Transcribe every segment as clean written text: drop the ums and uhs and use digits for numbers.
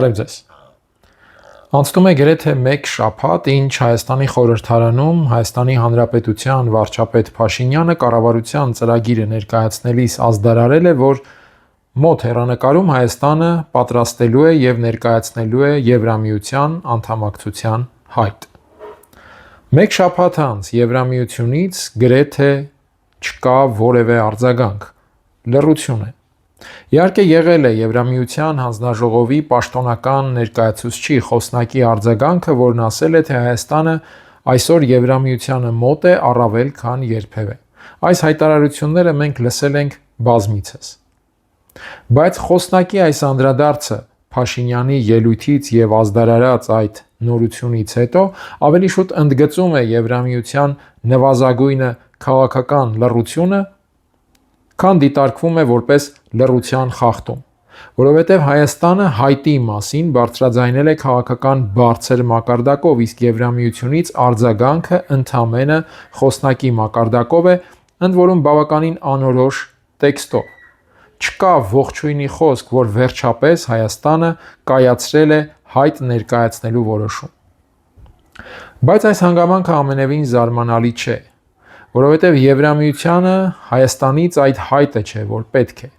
Բարև ձեզ։ Անցնում է գրեթե 1 շաբաթ, ինչ Հայաստանի խորհրդարանում Հայաստանի Հանրապետության վարչապետ Փաշինյանը կառավարության ծրագիրը ներկայացնելիս ազդարարել է, որ մոտ հեռանկարում Հայաստանը պատրաստելու է եւ ներկայացնելու է Եվրամիության անդամակցության հայտ։ 1 շաբաթ անց Եվրամիությունից գրեթե չկա որևէ արձագանք, լռություն է։ Իհարկե եղել է Եվրամիության հանձնաժողովի պաշտոնական ներկայացուցչի Խոսնակի արձագանքը, որն ասել է, թե Հայաստանը այսօր Եվրամիությանը մոտ է առավել քան երբևէ։ Այս հայտարարությունները մենք լսել ենք բազմիցս։ Բայց Խոսնակի այս անդրադարձը Փաշինյանի ելույթից եւ ազդարարած այդ նորությունից հետո ավելի շուտ ընդգծում է Եվրամիության նվազագույնը քաղաքական լռությունը, քան դիտարկվում է որպես լռության խախտում, որովհետև Հայաստանը հայտի մասին բարձրաձայնել է քաղաքական բարձր մակարդակով, իսկ Եվրամիությունից արձագանքը ընդամենը Խոսնակի մակարդակով է, ընդ որում բավականին անորոշ տեքստով։ Չկա ողջույնի խոսք, որ վերջապես Հայաստանը կայացրել է հայտ ներկայացնելու որոշում։ Բայց այս հանգամանքը ամենևին զարմանալի չէ, որովհետև Եվրամիությանը Հայաստանից այդ հայտը չէ, որ պետք է։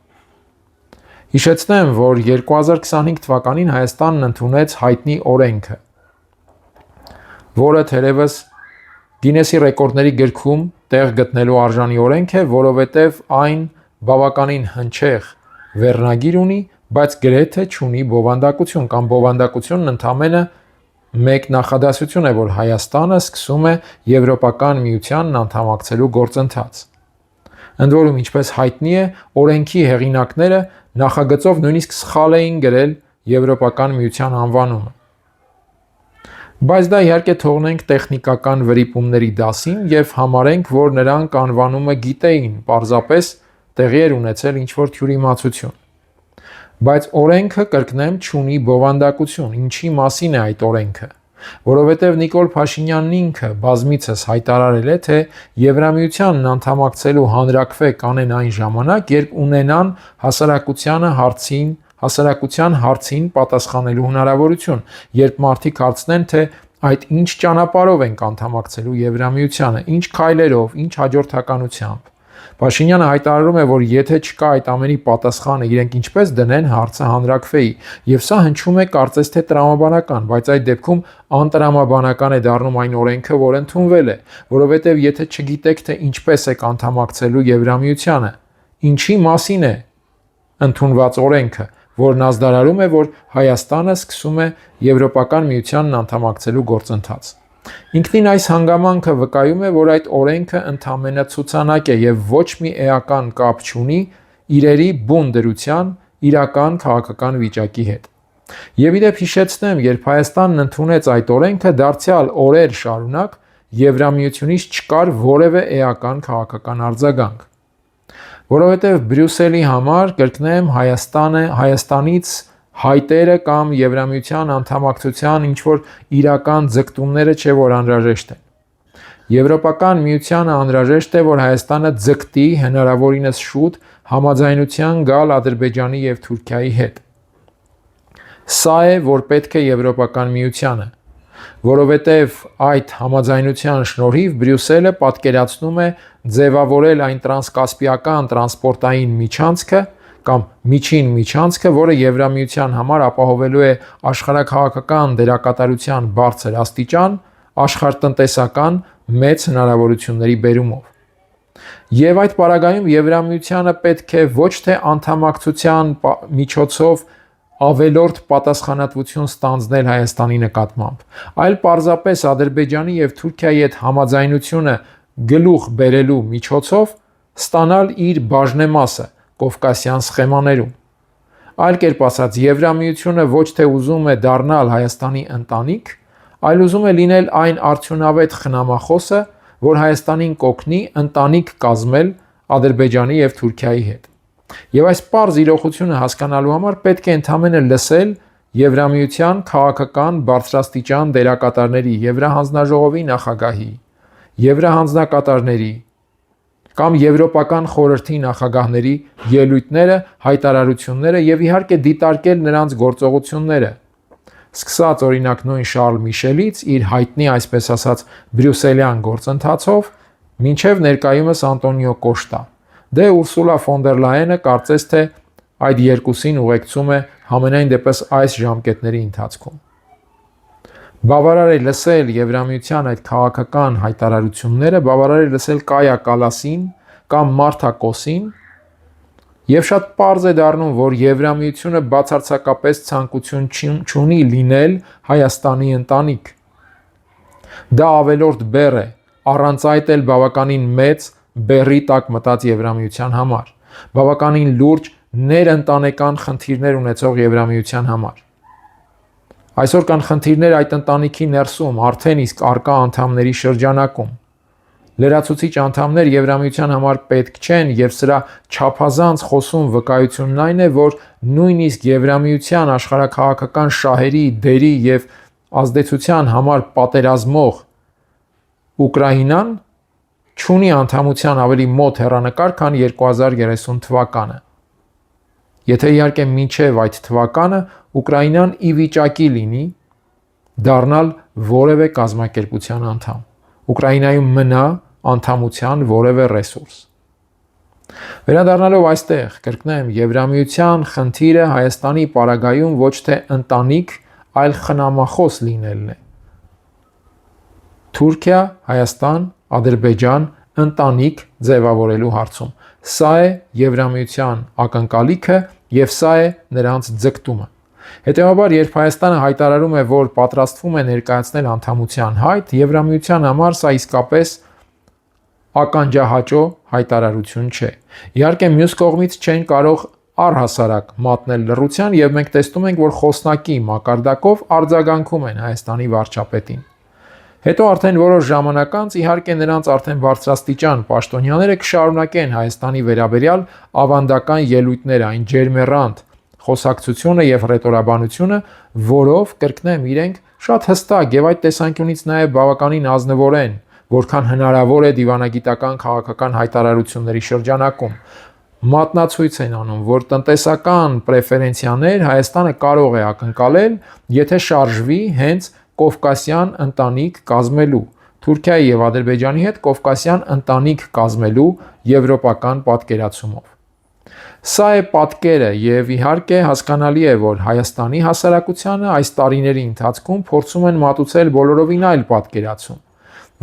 Հիշեցնեմ, որ 2025 թվականին Հայաստանն ընդունեց հայտնի օրենքը, որը թերևս Գինեսի ռեկորդների գրքում տեղ գտնելու արժանի օրենք է, որովհետև այն բավականին հնչեղ վերնագիր ունի, բայց գրեթե չունի բովանդակություն կամ բովանդակությունն ընդամենը մեկ նախադասություն է, որ Հայաստանը սկսում է Եվրոպական միությանն անդամակցելու գործընթաց։ Ընդ որում, ինչպես հայտնի է, օրենքի հեղինակները նախագծով նույնիսկ սխալ էին գրել Եվրոպական միության անվանումը։ Բայց դա իհարկե թողնենք տեխնիկական վրիպումների դասին եւ համարենք, որ նրանք անվանումը գիտեին, պարզապես տեղի էր ունեցել ինչ-որ թյուրիմացություն։ Բայց օրենքը, կրկնեմ, չունի բովանդակություն։ Ինչի մասին է այդ օրենքը։ Որովհետև Նիկոլ Փաշինյանն ինքը բազմիցս հայտարարել է, թե Եվրամիությանն անդամակցելու հանրաքվե կանեն այն ժամանակ, երբ ունենան հասարակության հարցին պատասխանելու հնարավորություն, երբ մարդիկ հարցնեն, թե այդ ինչ ճանապարհով ենք անդամակցելու Եվրամիությանը, ինչ քայլերով, ինչ հաջորդականությամբ։ Փաշինյանը հայտարարում է, որ եթե չկա այդ ամենի պատասխանը, իրենք ինչպես դնեն հարցը հանրաքվեի, եւ սա հնչում է կարծես թե տրամաբանական, բայց այդ դեպքում անտրամաբանական է դառնում այն օրենքը, որ ընդունվել է, որովհետեւ եթե չգիտեք, թե ինչպես եք անդամակցելու Եվրամիությանը, ինչի մասին է ընդունված օրենքը, որն ազդարարում է, որ Հայաստանը սկսում է Եվրոպական միությանն անդամակցելու գործընթաց։ Ինքնին այս հանգամանքը վկայում է, որ այդ օրենքը ընդամենը ցուցանակ է եւ ոչ մի էական կապ չունի իրերի բուն դրության իրական քաղաքական վիճակի հետ։ Եվ իդեպ հիշեցնեմ, երբ Հայաստանն ընդունեց այդ օրենքը, դարձյալ օրեր շարունակ Եվրամիությունից չկար որևէ էական քաղաքական արձագանք։ Որովհետև Բրյուսելի համար, կրկնեմ, Հայաստանից հայտերը կամ Եվրամիության անդամակցության ինչ-որ իրական ձգտումները չէ, որ անհրաժեշտ են։ Եվրոպական միությանը անհրաժեշտ է, որ Հայաստանը ձգտի հնարավորինս շուտ համաձայնության գալ Ադրբեջանի եւ Թուրքիայի հետ։ Սա է, որ պետք է Եվրոպական միությանը, որովհետև այդ համաձայնության շնորհիվ Բրյուսելը պատկերացնում է ձևավորել այն տրանսկասպիական տրանսպորտային միջանցքը կամ միջին միջանցքը, որը Եվրամիության համար ապահովելու է աշխարհաքաղաքական դերակատարության բարձր աստիճան, աշխարհտնտեսական մեծ հնարավորությունների բերումով։ Եվ այդ պարագայում Եվրամիությանը պետք է ոչ թե անդամակցության միջոցով ավելորդ պատասխանատվություն ստանձնել Հայաստանի նկատմամբ, այլ պարզապես Ադրբեջանի եւ Թուրքիայի հետ համաձայնությունը գլուխ բերելու միջոցով ստանալ իր բաժնեմասը Կովկասյան սխեմաներում։ Այլ կերպ ասած, Եվրամիությունը ոչ թե ուզում է դառնալ Հայաստանի ընտանիք, այլ ուզում է լինել այն արդյունավետ խնամախոսը, որ Հայաստանին կօգնի ընտանիք կազմել Ադրբեջանի եւ Թուրքիայի հետ։ Եվ այս պարզ իրողությունը հասկանալու համար պետք է ընդամենը լսել Եվրամիության քաղաքական բարձրաստիճան դերակատարների, Եվրահանձնաժողովի նախագահի, Եվրահանձնակատարների կամ Եվրոպական խորհրդի նախագահների ելույթները, հայտարարությունները եւ իհարկե դիտարկել նրանց գործողությունները, սկսած օրինակ նույն Շարլ Միշելից իր հայտնի այսպես ասած բրյուսելյան գործընթացով մինչև ներկայումս Անտոնիո Կոշտա։ Դե Ուրսուլա ֆոն դեր Լայենը կարծես թե այդ երկուսին ուղեկցում է համենայն դեպս այս ժամկետների ընթացքում։ Բավարար է լսել Եվրամիության այդ քաղաքական հայտարարությունները, բավարար է լսել Կայա Կալասին կամ Մարթա Կոսին, եւ շատ պարզ է դառնում, որ Եվրամիությունը բացարձակապես ցանկություն չունի լինել Հայաստանի ընտանիք։ Դա ավելորդ բեռ է, առանց այդ էլ բավականին մեծ բեռի տակ մտած Եվրամիության համար, բավականին լուրջ ներընտանեկան խնդիրներ ունեցող Եվրամիության համար։ Այսօր կան խնդիրներ այդ ընտանիքի ներսում, արդեն իսկ արկա անդամների շրջանակում։ Լրացուցիչ անդամներ Եվրամիության համար պետք չեն եւ սրա չափազանց խոսում վկայությունն այն է, որ նույնիսկ Եվրամիության աշխարհաքաղաքական շահերի, դերի եւ ազդեցության համար պատերազմող Ուկրաինան չունի անդամության ավելի մոտ հեռանկար, քան 2030 թվականը։ Եթե իհարկե մինչև այդ թվականը Ուկրաինան ի վիճակի լինի դառնալ որևէ կազմակերպության անդամ։ Ուկրաինայում մնա անդամության որևէ ռեսուրս։ Վերադառնալով այստեղ, կրկնեմ, Եվրամիության խնդիրը Հայաստանի պարագայում ոչ թե ընտանիք, այլ խնամախոս լինելն է։ Թուրքիա, Հայաստան, Ադրբեջան ընտանիք ձևավորելու հարցում։ Սա է Եվրամիության ակնկալիքը եւ սա է նրանց ձգտումը։ Հետևաբար, երբ Հայաստանը հայտարարում է, որ պատրաստվում է ներկայացնել անդամության հայտ, Եվրամիության համար սա իսկապես ականջահաճո հայտարարություն չէ։ Իհարկե, մյուս կողմից չեն կարող առհասարակ մատնել լռության եւ մենք տեսնում ենք, որ խոսնակի մակարդակով արձագանքում են Հայաստանի վարչապետին։ Հետո արդեն որոշ ժամանակ անց իհարկե նրանց արդեն բարձրաստիճան պաշտոնյաները կշարունակեն Հայաստանի վերաբերյալ ավանդական ելույթները, այն ջերմեռանդ խոսակցությունը եւ ռետորաբանությունը, որով կրկնեմ իրենք շատ հստակ եւ այդ տեսանկյունից նաեւ բավականին ազնվորեն, որքան հնարավոր է դիվանագիտական քաղաքական հայտարարությունների շրջանակում մատնացույց են անում, որ տնտեսական պրեֆերենցիաներ Հայաստանը կարող է ակնկալել, եթե շարժվի հենց Կովկասյան ընտանիք կազմելու, Թուրքիայի եւ Ադրբեջանի հետ Կովկասյան ընտանիք կազմելու եվրոպական պատկերացումով։ Սա է պատկերը եւ իհարկե հասկանալի է, որ Հայաստանի հասարակությանը այս տարիների ընթացքում փորձում են մատուցել բոլորովին այլ պատկերացում,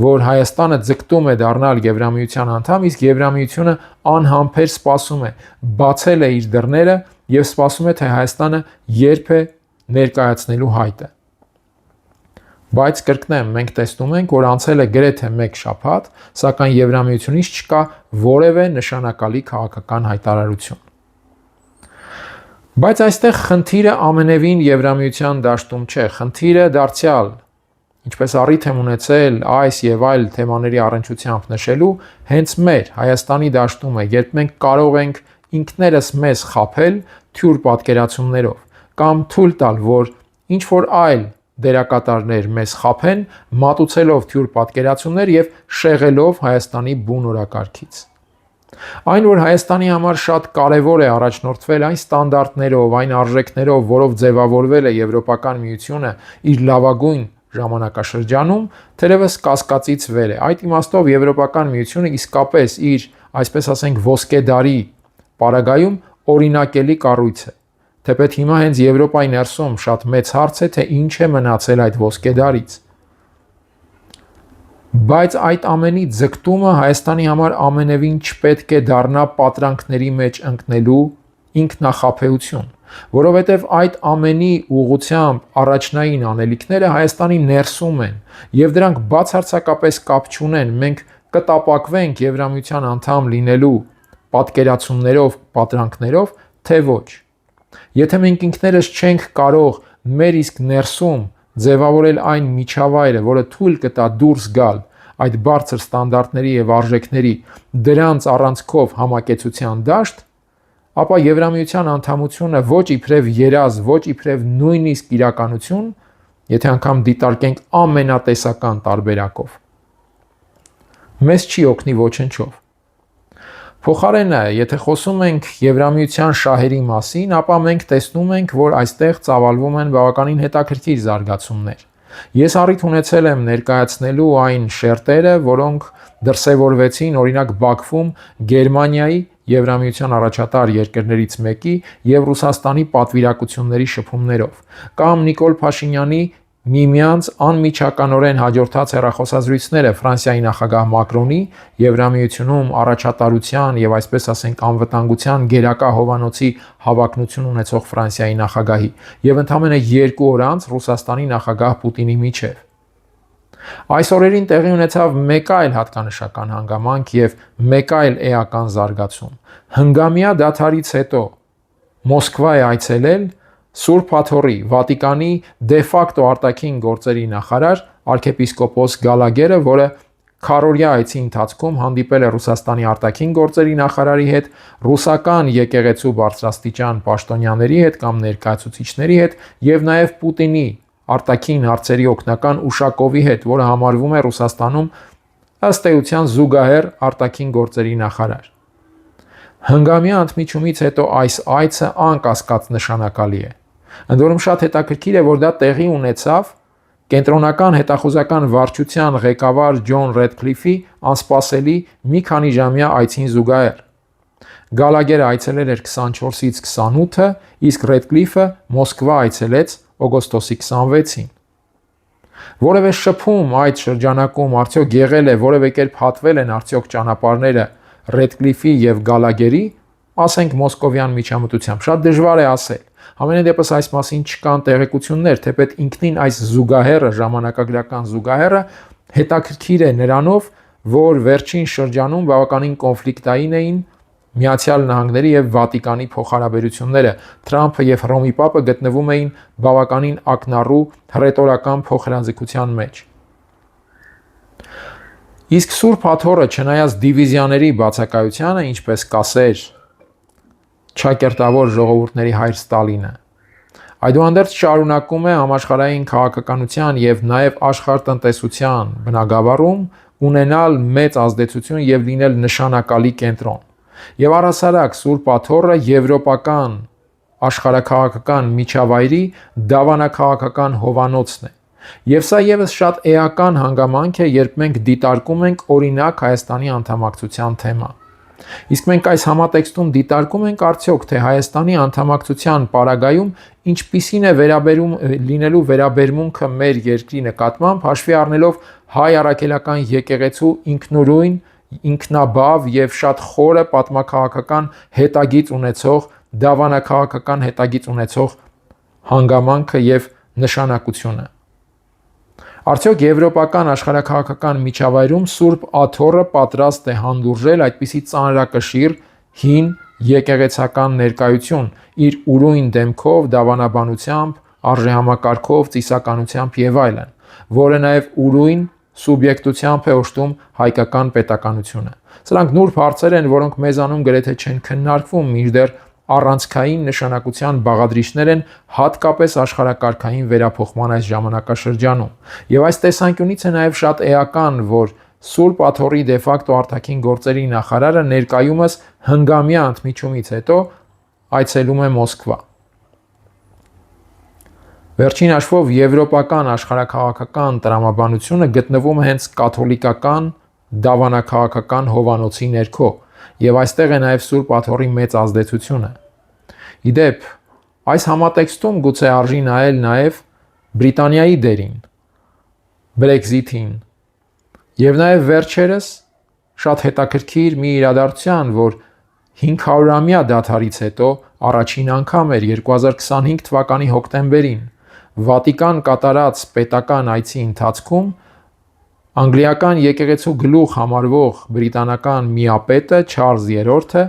որ Հայաստանը ձգտում է դառնալ Եվրամիության անդամ, իսկ Եվրամիությունը անհամբեր սպասում է, բացել է իր դռները եւ սպասում է, թե Հայաստանը երբ է ներկայացնելու հայտը։ Բայց կրկնեմ, մենք տեսնում ենք, որ անցել է գրեթե 1 շաբաթ, սակայն Եվրամիությունից չկա որևէ նշանակալի քաղաքական հայտարարություն։ Բայց այստեղ խնդիրը ամենևին Եվրամիության դաշտում չէ, խնդիրը դարձյալ, ինչպես առիթ եմ ունեցել այս եւ այլ թեմաների առնչությամբ նշելու, հենց մեր Հայաստանի դաշտում է, երբ մենք կարող ենք ինքներս մեզ խաբել թյուր պատկերացումներով կամ թույլ տալ, որ ինչ որ այլ դերակատարներ մեզ խաբեն, մատուցելով թյուր պատկերացումներ եւ շեղելով Հայաստանի բուն օրակարգից։ Այն, որ Հայաստանի համար շատ կարևոր է առաջնորդվել այն ստանդարտներով, այն արժեքներով, որով ձևավորվել է Եվրոպական միությունը իր լավագույն ժամանակաշրջանում, թերևս կասկածից վեր է։ Այդ իմաստով Եվրոպական միությունը իսկապես իր, այսպես ասենք, ոսկե դարի պարագայում օրինակելի կառույց է։ Թեպետ հիմա հենց Եվրոպայի ներսում շատ մեծ հարց է, թե ինչ է մնացել այդ ոսկե դարից։ Բայց այդ ամենի ձգտումը Հայաստանի համար ամենևին չպետք է դառնա պատրանքների մեջ ընկնելու ինքնախաբեություն, որովհետև այդ ամենի ուղղությամբ առաջնային անելիքները Հայաստանի ներսում են եւ դրանք բացարձակապես կապ չունեն, մենք կտապակվենք Եվրամիության անդամ լինելու պատկերացումներով, պատրանքներով, թե ոչ։ Եթե մենք ինքներս չենք կարող մեր իսկ ներսում ձևավորել այն միջավայրը, որը թույլ կտա դուրս գալ այդ բարձր ստանդարտների եւ արժեքների դրանց առանցքով համակեցության դաշտ, ապա Եվրամիության անդամությունը ոչ իբրև երազ, ոչ իբրև նույնիսկ իրականություն, եթե անգամ դիտարկենք ամենատեսական տարբերակով, մեզ չի օգնի ոչնչով։ Փոխարենը, եթե խոսում ենք Եվրամիության շահերի մասին, ապա մենք տեսնում ենք, որ այստեղ ծավալվում են բավականին հետաքրքիր զարգացումներ։ Ես առիթ ունեցել եմ ներկայացնելու այն շերտերը, որոնք դրսևորվեցին օրինակ Բաքվում Գերմանիայի, Եվրամիության առաջատար երկրներից մեկի եւ Ռուսաստանի պատվիրակությունների շփումներով, կամ Նիկոլ Փաշինյանի միմյանց անմիջականորեն հաջորդած հեռախոսազրույցները Ֆրանսիայի նախագահ Մակրոնի, Եվրամիությունում առաջատարության եւ այսպես ասենք անվտանգության գերակա հովանոցի հավակնություն ունեցող Ֆրանսիայի նախագահի եւ ընդամենը 2 օր անց Ռուսաստանի նախագահ Պուտինի միջև։ Այս օրերին տեղի ունեցավ մեկ այլ հատկանշական հանգամանք եւ մեկ այլ էական զարգացում։ Հնգամյա դադարից հետո Մոսկվա է այցելել Սուրբ Աթոռի Վատիկանի դե-ֆակտո արտաքին գործերի նախարար arczepiskopos Գալագերը, որը քառօրյա այցի ընթացքում հանդիպել է Ռուսաստանի արտաքին գործերի նախարարի հետ, ռուսական եկեղեցու բարձրաստիճան պաշտոնյաների հետ կամ ներկայացուցիչների հետ եւ նաեւ Պուտինի արտաքին հարցերի օգնական Ուշակովի հետ, որը համարվում է Ռուսաստանում ըստ էության զուգահեռ արտաքին գործերի նախարար։ Հնգամյա ընդմիջումից հետո այս այցը անկասկած նշանակալի է։ Ընդ որում շատ հետաքրքիր է, որ դա տեղի ունեցավ կենտրոնական հետախուզական վարչության ղեկավար Ջոն Ռեդքլիֆի անսպասելի մի քանի ժամյա այցին զուգահեռ։ Գալագերը այցելել էր 24-ից 28-ը, իսկ Ռեդքլիֆը Մոսկվա այցելեց օգոստոսի 26-ին։ Որևէ շփում այդ շրջանակում արդյոք եղել է, որևէ կերպ հատվել են արդյոք ճանապարհները Ռեդքլիֆի եւ Գալագերի, ասենք մոսկովյան միջամտությամբ, շատ դժվար է ասել։ Համենայն դեպս այս մասին չկան տեղեկություններ, թեպետ ինքնին այս զուգահեռը, ժամանակագրական զուգահեռը հետաքրքիր է նրանով, որ վերջին շրջանում բավականին կոնֆլիկտային էին Միացյալ Նահանգների եւ Վատիկանի փոխհարաբերությունները։ Թրամփը եւ Հռոմի Պապը գտնվում էին բավականին ակնառու հռետորական փոխհրաձգության մեջ։ Իսկ Սուրբ Աթոռը, չնայած դիվիզիաների բացակայությանը, ինչպես կասեր ճակերտավոր ժողովուրդների հայր Ստալինը, այդուհանդերձ շարունակում է համաշխարհային քաղաքականության եւ նաեւ աշխարհտնտեսության բնագավառում ունենալ մեծ ազդեցություն եւ լինել նշանակալի կենտրոն։ Եվ առհասարակ Սուրբ Աթոռը եվրոպական աշխարհաքաղաքական միջավայրի դավանաքաղաքական հովանոցն է։ Եվ սա եւս շատ էական հանգամանք է, երբ մենք դիտարկում ենք օրինակ Հայաստանի անդամակցության թեման։ Իսկ մենք այս համատեքստում դիտարկում ենք արդյոք, թե Հայաստանի անդամակցության պարագայում ինչպիսին է լինելու վերաբերմունքը մեր երկրի նկատմամբ, հաշվի առնելով հայ առաքելական եկեղեցու ինքնուրույն, ինքնաբավ եւ շատ խորը պատմաքաղաքական հետագիծ ունեցող, դավանաքաղաքական հետագիծ ունեցող հանգամանքը եւ նշանակությունը։ Արդյոք եվրոպական աշխարհաքաղաքական միջավայրում Սուրբ Աթոռը պատրաստ է հանդուրժել այդպիսի ծանրակշիռ, հին եկեղեցական ներկայություն իր ուրույն դեմքով, դավանաբանությամբ, արժեհամակարգով, ծիսականությամբ եւ այլն, որը նաեւ ուրույն սուբյեկտությամբ է օժտում հայկական պետականությունը։ Սրանք նուրբ հարցեր են, որոնք մեզանում գրեթե չեն քննարկվում, մինչդեռ առանցքային նշանակության բաղադրիչներ են հատկապես աշխարհակարգային վերափոխման այս ժամանակաշրջանում։ Եվ այս տեսանկյունից է նաև շատ էական, որ Սուրբ Աթոռի դե-ֆակտո արտաքին գործերի նախարարը ներկայումս հնգամյա ընդմիջումից հետո այցելում է Մոսկվա։ Վերջին հաշվով եվրոպական աշխարհաքաղաքական տրամաբանությունը գտնվում է հենց կաթոլիկական դավանաքաղաքական հովանոցի ներքո, եւ այստեղ է նաև Սուրբ Աթոռի մեծ ազդեցությունը։ Իդեպ, այս համատեքստում գուցե արժի նայել նաև Բրիտանիայի դերին, Brexit-ին, եւ նաև վերջերս շատ հետաքրքիր մի իրադարձության, որ 500-ամյա դադարից հետո առաջին անգամ էր 2025 թվականի հոկտեմբերին Վատիկան կատարած պետական այցի ընթացքում անգլիական եկեղեցու գլուխ համարվող բրիտանական միապետը Չարլզ III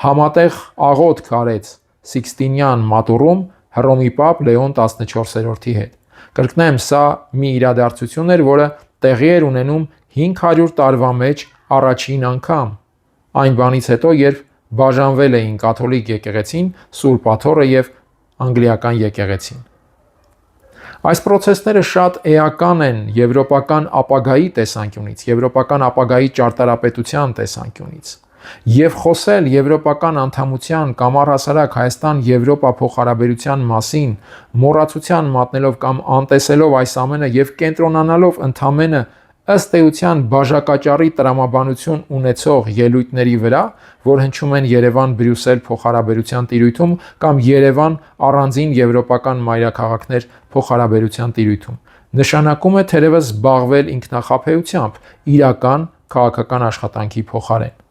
համատեղ աղոթք արեց Սիքստինյան մատուռում Հռոմի Պապ Լեոն 14-րդի հետ։ Կրկնեմ, սա մի իրադարձություն էր, որը տեղի էր ունենում 500 տարվա մեջ առաջին անգամ, այն բանից հետո, երբ բաժանվել էին կաթոլիկ եկեղեցին, Սուրբ Աթոռը եւ անգլիական եկեղեցին։ Այս process-ները շատ էական են եվրոպական ապագայի տեսանկյունից, եվրոպական ապագայի ճարտարապետության տեսանկյունից։ Եվ խոսել եվրոպական անդամության կամ առհասարակ Հայաստան-Եվրոպա փոխհարաբերության մասին, մոռացության մատնելով կամ անտեսելով այս ամենը եւ կենտրոնանալով ընդամենը ըստ էության բաժակաճառի տրամաբանություն ունեցող ելույթների վրա, որ հնչում են Երևան-Բրյուսել փոխհարաբերության տիրույթում կամ Երևան առանձին եվրոպական մայրաքաղաքներ փոխհարաբերության տիրույթում, նշանակում է թերևս զբաղվել ինքնախաբեությամբ իրական քաղաքական աշխատանքի փոխարեն։